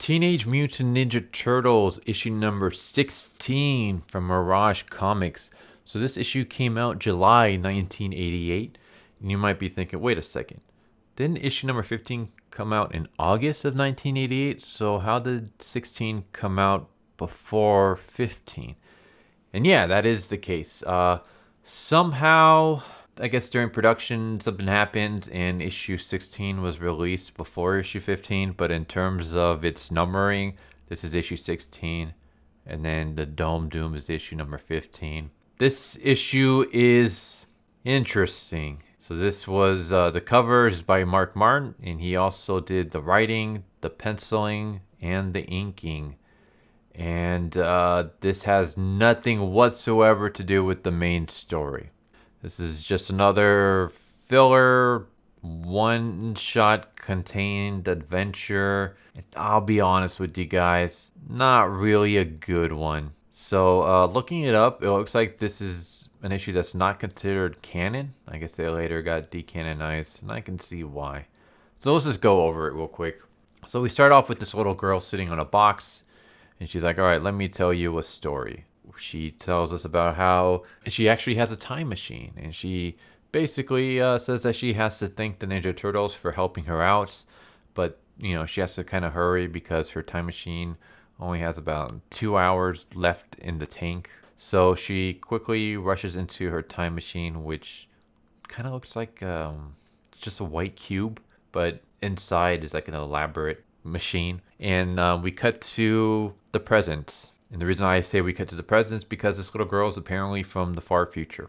Teenage Mutant Ninja Turtles issue number 16 from Mirage Comics. So this issue came out July 1988. And you might be thinking, wait a second. Didn't issue number 15 come out in August of 1988? So how did 16 come out before 15? And yeah, that is the case. Somehow, I guess during production, something happened and issue 16 was released before issue 15. But in terms of its numbering, this is issue 16. And then the Dome Doom is issue number 15. This issue is interesting. So this was the cover is by Mark Martin, and he also did the writing, the penciling, and the inking. And this has nothing whatsoever to do with the main story. This is just another filler, one-shot contained adventure. And I'll be honest with you guys, not really a good one. So looking it up, it looks like this is an issue that's not considered canon. I guess they later got decanonized, and I can see why. So let's just go over it real quick. So we start off with this little girl sitting on a box, and she's like, all right, let me tell you a story. She tells us about how she actually has a time machine, and she basically says that she has to thank the Ninja Turtles for helping her out, but she has to kind of hurry because her time machine only has about 2 hours left in the tank. So she quickly rushes into her time machine, which kind of looks like just a white cube, but inside is like an elaborate machine. And we cut to the present. And the reason I say we cut to the present is because this little girl is apparently from the far future.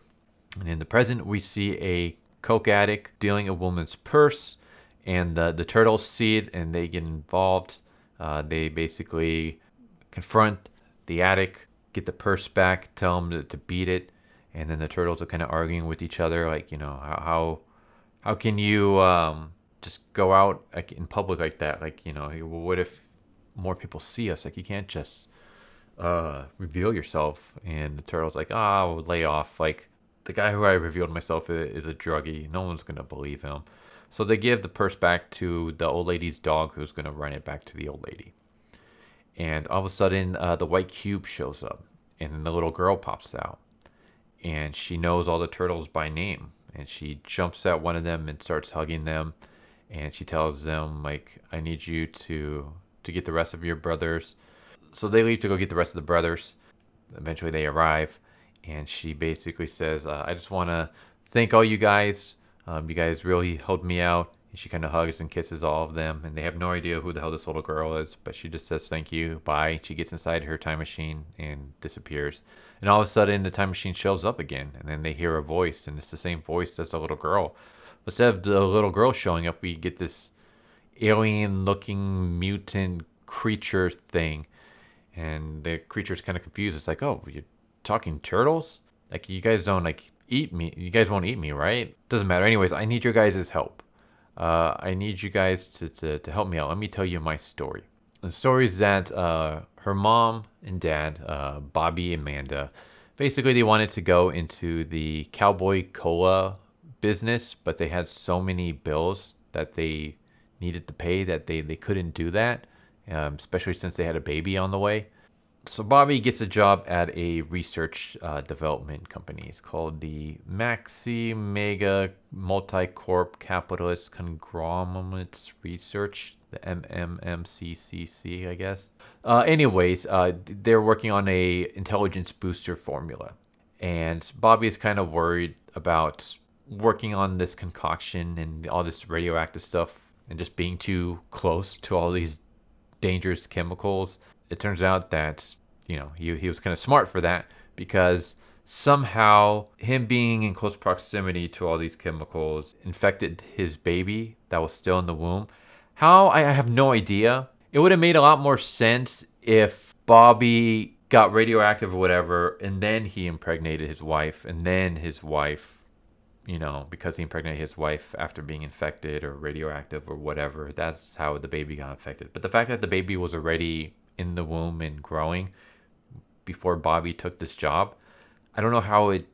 And in the present, we see a coke addict stealing a woman's purse, and the turtles see it and they get involved. They basically confront the addict, get the purse back, tell him to beat it, and then the turtles are kind of arguing with each other, like, how can you just go out like in public like that? Like, what if more people see us? Like, you can't just reveal yourself. And the turtle's like, lay off. Like, the guy who I revealed myself is a druggie. No one's gonna believe him. So they give the purse back to the old lady's dog, who's gonna run it back to the old lady. And all of a sudden, the white cube shows up, and then the little girl pops out, and she knows all the turtles by name, and she jumps at one of them and starts hugging them, and she tells them, like, I need you to get the rest of your brothers. So they leave to go get the rest of the brothers. Eventually they arrive, and she basically says, I just want to thank all you guys. You guys really helped me out. And she kind of hugs and kisses all of them, and they have no idea who the hell this little girl is, but she just says thank you, bye. She gets inside her time machine and disappears. And all of a sudden, the time machine shows up again, and then they hear a voice, and it's the same voice as the little girl. But instead of the little girl showing up, we get this alien-looking mutant creature thing, and the creature's kind of confused. It's like, oh, you're talking turtles? Like, you guys don't, like, eat me. You guys won't eat me, right? Doesn't matter. Anyways, I need your guys' help. I need you guys to help me out. Let me tell you my story. The story is that her mom and dad, Bobby and Amanda, basically they wanted to go into the Cowboy Cola business, but they had so many bills that they needed to pay that they couldn't do that, especially since they had a baby on the way. So Bobby gets a job at a research development company. It's called the Maxi Mega Multicorp Capitalist Conglomerates Research, the MMMCCC, I guess. Anyways, they're working on a intelligence booster formula. And Bobby is kind of worried about working on this concoction and all this radioactive stuff and just being too close to all these dangerous chemicals. It turns out that, he was kind of smart for that, because somehow him being in close proximity to all these chemicals infected his baby that was still in the womb. How? I have no idea. It would have made a lot more sense if Bobby got radioactive or whatever, and then he impregnated his wife, and then his wife, because he impregnated his wife after being infected or radioactive or whatever, that's how the baby got infected. But the fact that the baby was already in the womb and growing before Bobby took this job, I don't know how it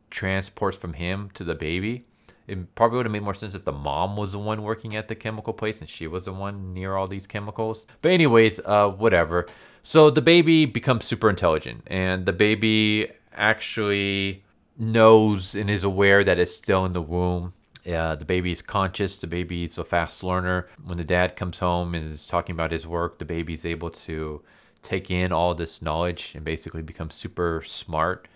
transports from him to the baby. It probably would have made more sense if the mom was the one working at the chemical place and she was the one near all these chemicals. But anyways, whatever. So the baby becomes super intelligent, and the baby actually knows and is aware that it's still in the womb. The baby is conscious. The baby is a fast learner. When the dad comes home and is talking about his work, the baby's able to take in all this knowledge and basically become super smart.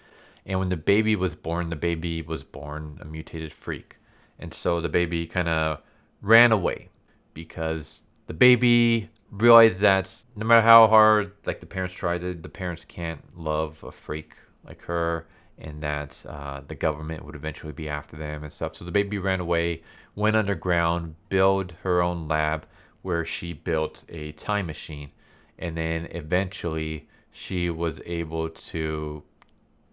And when the baby was born a mutated freak. And so the baby kind of ran away because the baby realized that no matter how hard like the parents tried it, the parents can't love a freak like her, and that the government would eventually be after them and stuff. So the baby ran away, went underground, built her own lab where she built a time machine, and then eventually she was able to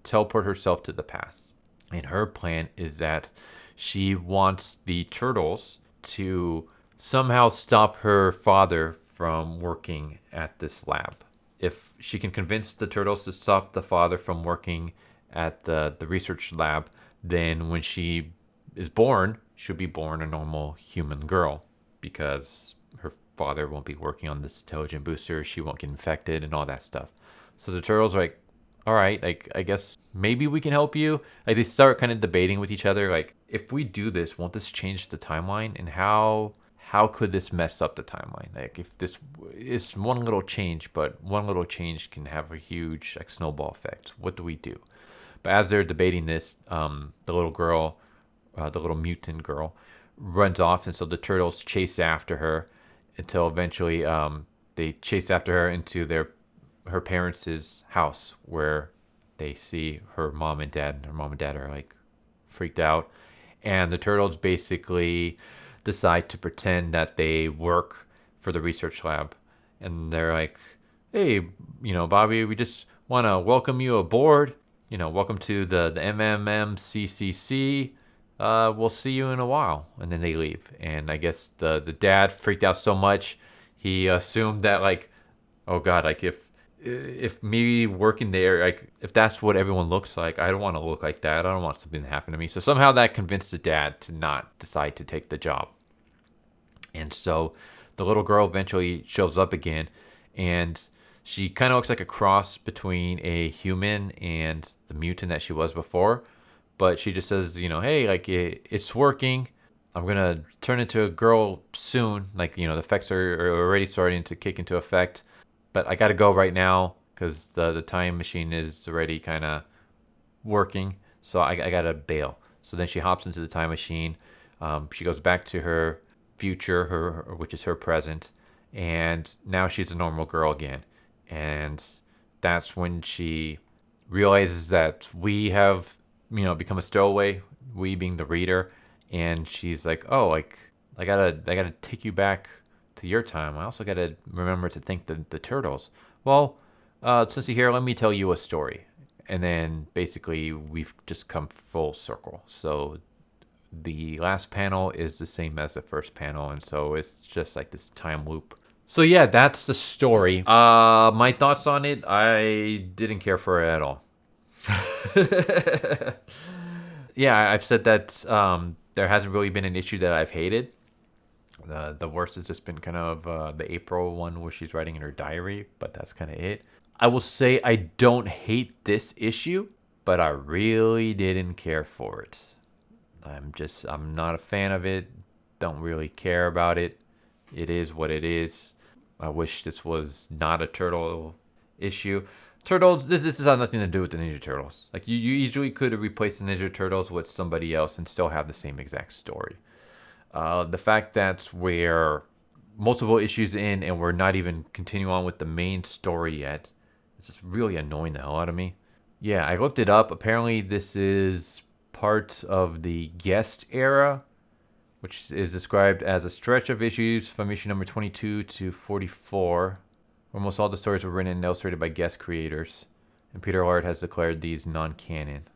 teleport herself to the past. And her plan is that she wants the turtles to somehow stop her father from working at this lab. If she can convince the turtles to stop the father from working at the research lab, then when she is born, she'll be born a normal human girl because her father won't be working on this intelligent booster. She won't get infected and all that stuff. So the turtles are like, all right, like, I guess maybe we can help you. Like, they start kind of debating with each other, like, if we do this, won't this change the timeline? And how could this mess up the timeline? Like, if this is one little change, but one little change can have a huge, like, snowball effect. What do we do? But as they're debating this, the little girl, the little mutant girl, runs off, and so the turtles chase after her until eventually they chase after her into her parents' house, where they see her mom and dad. And her mom and dad are like freaked out, and the turtles basically decide to pretend that they work for the research lab, and they're like, hey, Bobby, we just want to welcome you aboard. Welcome to the MMMCCC. We'll see you in a while. And then they leave. And I guess the dad freaked out so much, he assumed that, like, oh God, like, if me working there, like, if that's what everyone looks like, I don't want to look like that. I don't want something to happen to me. So somehow that convinced the dad to not decide to take the job. And so the little girl eventually shows up again, and she kind of looks like a cross between a human and the mutant that she was before. But she just says, hey, like, it's working. I'm going to turn into a girl soon. Like, the effects are already starting to kick into effect. But I got to go right now because the time machine is already kind of working. So I got to bail. So then she hops into the time machine. She goes back to her future, which is her present. And now she's a normal girl again. And that's when she realizes that we have, become a stowaway, we being the reader. And she's like, oh, like, I gotta take you back to your time. I also gotta remember to thank the turtles. Well, since you're here, let me tell you a story. And then basically we've just come full circle. So the last panel is the same as the first panel, and so it's just like this time loop. So yeah, that's the story. My thoughts on it, I didn't care for it at all. Yeah, I've said that there hasn't really been an issue that I've hated. The worst has just been kind of the April one where she's writing in her diary, but that's kind of it. I will say I don't hate this issue, but I really didn't care for it. I'm not a fan of it. Don't really care about it. It is what it is. I wish this was not a turtle issue. Turtles, this has nothing to do with the Ninja Turtles. Like, you easily could have replaced the Ninja Turtles with somebody else and still have the same exact story. The fact that we're multiple issues in and we're not even continuing on with the main story yet, it's just really annoying the hell out of me. Yeah, I looked it up. Apparently this is part of the guest era, which is described as a stretch of issues from issue number 22 to 44. Almost all the stories were written and illustrated by guest creators, and Peter Laird has declared these non-canon.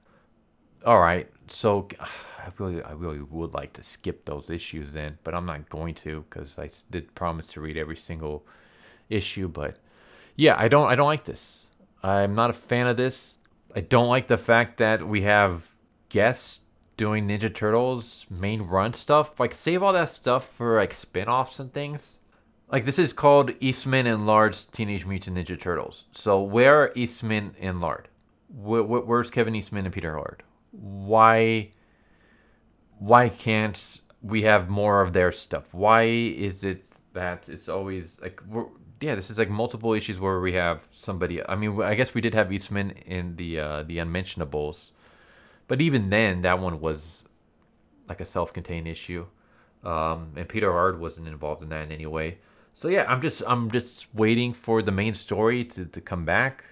All right, so I really would like to skip those issues then, but I'm not going to because I did promise to read every single issue. But yeah, I don't like this. I'm not a fan of this. I don't like the fact that we have guest doing Ninja Turtles main run stuff. Like, save all that stuff for like spin-offs and things. Like, this is called Eastman and Lard's Teenage Mutant Ninja Turtles. So where are Eastman and Laird? Where's Kevin Eastman and Peter Laird? Why can't we have more of their stuff? Why is it that it's always like this is like multiple issues where we have somebody. I mean, I guess we did have Eastman in the Unmentionables, but even then, that one was like a self-contained issue, and Peter Laird wasn't involved in that in any way. So yeah, I'm just waiting for the main story to come back.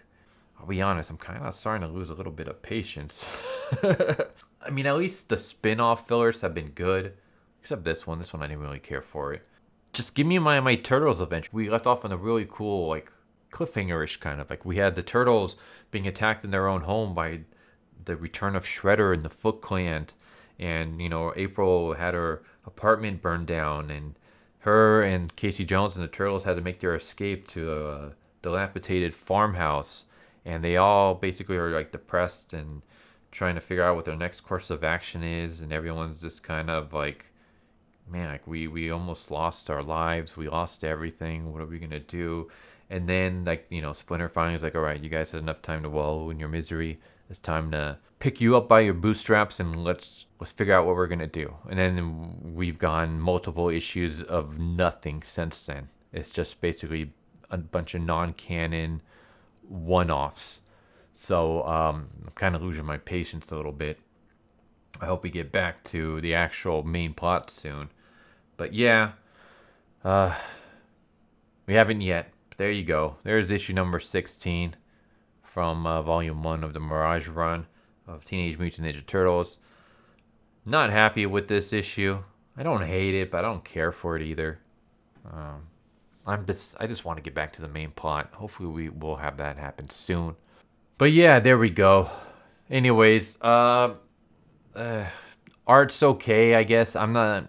I'll be honest, I'm kind of starting to lose a little bit of patience. I mean, at least the spin-off fillers have been good, except this one. This one I didn't really care for it. Just give me my Turtles adventure. We left off on a really cool, like, cliffhanger-ish kind of. Like, we had the Turtles being attacked in their own home by the return of Shredder and the Foot Clan. And, you know, April had her apartment burned down. And her and Casey Jones and the Turtles had to make their escape to a dilapidated farmhouse. And they all basically are, like, depressed and trying to figure out what their next course of action is. And everyone's just kind of, like, man, like we almost lost our lives. We lost everything. What are we going to do? And then, like, you know, Splinter finally is like, all right, you guys had enough time to wallow in your misery. It's time to pick you up by your bootstraps and let's figure out what we're going to do. And then we've gone multiple issues of nothing since then. It's just basically a bunch of non-canon one-offs. So I'm kind of losing my patience a little bit. I hope we get back to the actual main plot soon. But yeah, we haven't yet. But there you go. There's issue number 16 from Volume 1 of the Mirage run of Teenage Mutant Ninja Turtles. Not happy with this issue. I don't hate it, but I don't care for it either. I just want to get back to the main plot. Hopefully we will have that happen soon. But yeah, there we go. Anyways, art's okay, I guess. I'm not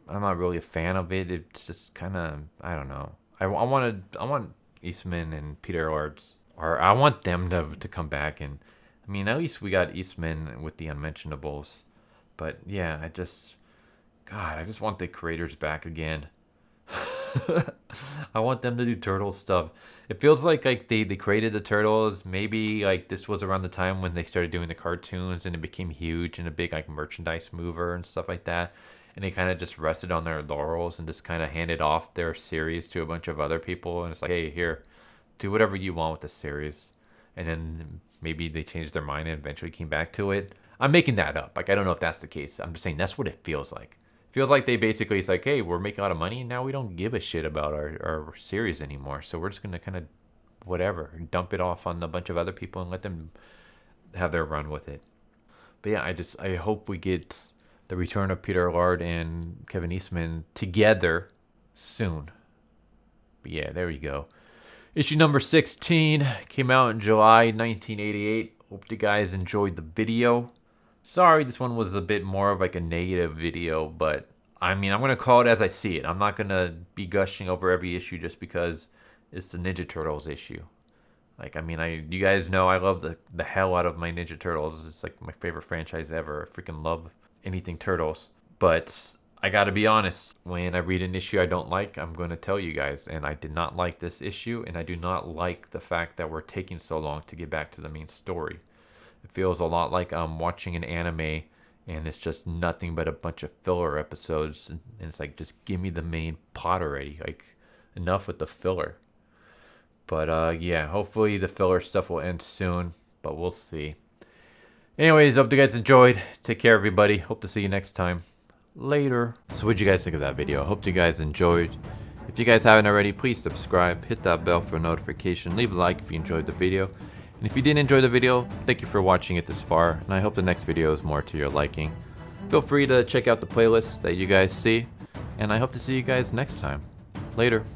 really a fan of it. It's just kind of, I don't know. I want Eastman and Peter Laird's, or I want them to come back. And I mean, at least we got Eastman with the Unmentionables. But yeah, I just want the creators back again. I want them to do turtle stuff. It feels like they created the Turtles. Maybe like this was around the time when they started doing the cartoons and it became huge and a big like merchandise mover and stuff like that. And they kind of just rested on their laurels and just kind of handed off their series to a bunch of other people. And it's like, hey, here, do whatever you want with the series. And then maybe they changed their mind and eventually came back to it. I'm making that up. Like, I don't know if that's the case. I'm just saying that's what it feels like. Feels like they basically, it's like, hey, we're making a lot of money and now we don't give a shit about our series anymore. So we're just going to kind of whatever, dump it off on a bunch of other people and let them have their run with it. But yeah, I hope we get the return of Peter Laird and Kevin Eastman together soon. But yeah, there we go. Issue number 16 came out in July 1988. Hope you guys enjoyed the video. Sorry, this one was a bit more of like a negative video, but I mean, I'm going to call it as I see it. I'm not going to be gushing over every issue just because it's the Ninja Turtles issue. Like, I mean, you guys know I love the hell out of my Ninja Turtles. It's like my favorite franchise ever. I freaking love anything Turtles. But I got to be honest, when I read an issue I don't like, I'm going to tell you guys. And I did not like this issue, and I do not like the fact that we're taking so long to get back to the main story. It feels a lot like I'm watching an anime and it's just nothing but a bunch of filler episodes. And it's like, just give me the main plot already. Like, enough with the filler. But yeah, hopefully the filler stuff will end soon, but we'll see. Anyways, hope you guys enjoyed. Take care, everybody. Hope to see you next time. Later. So what'd you guys think of that video? Hope you guys enjoyed. If you guys haven't already, please subscribe. Hit that bell for a notification. Leave a like if you enjoyed the video. And if you didn't enjoy the video, thank you for watching it this far. And I hope the next video is more to your liking. Feel free to check out the playlist that you guys see. And I hope to see you guys next time. Later.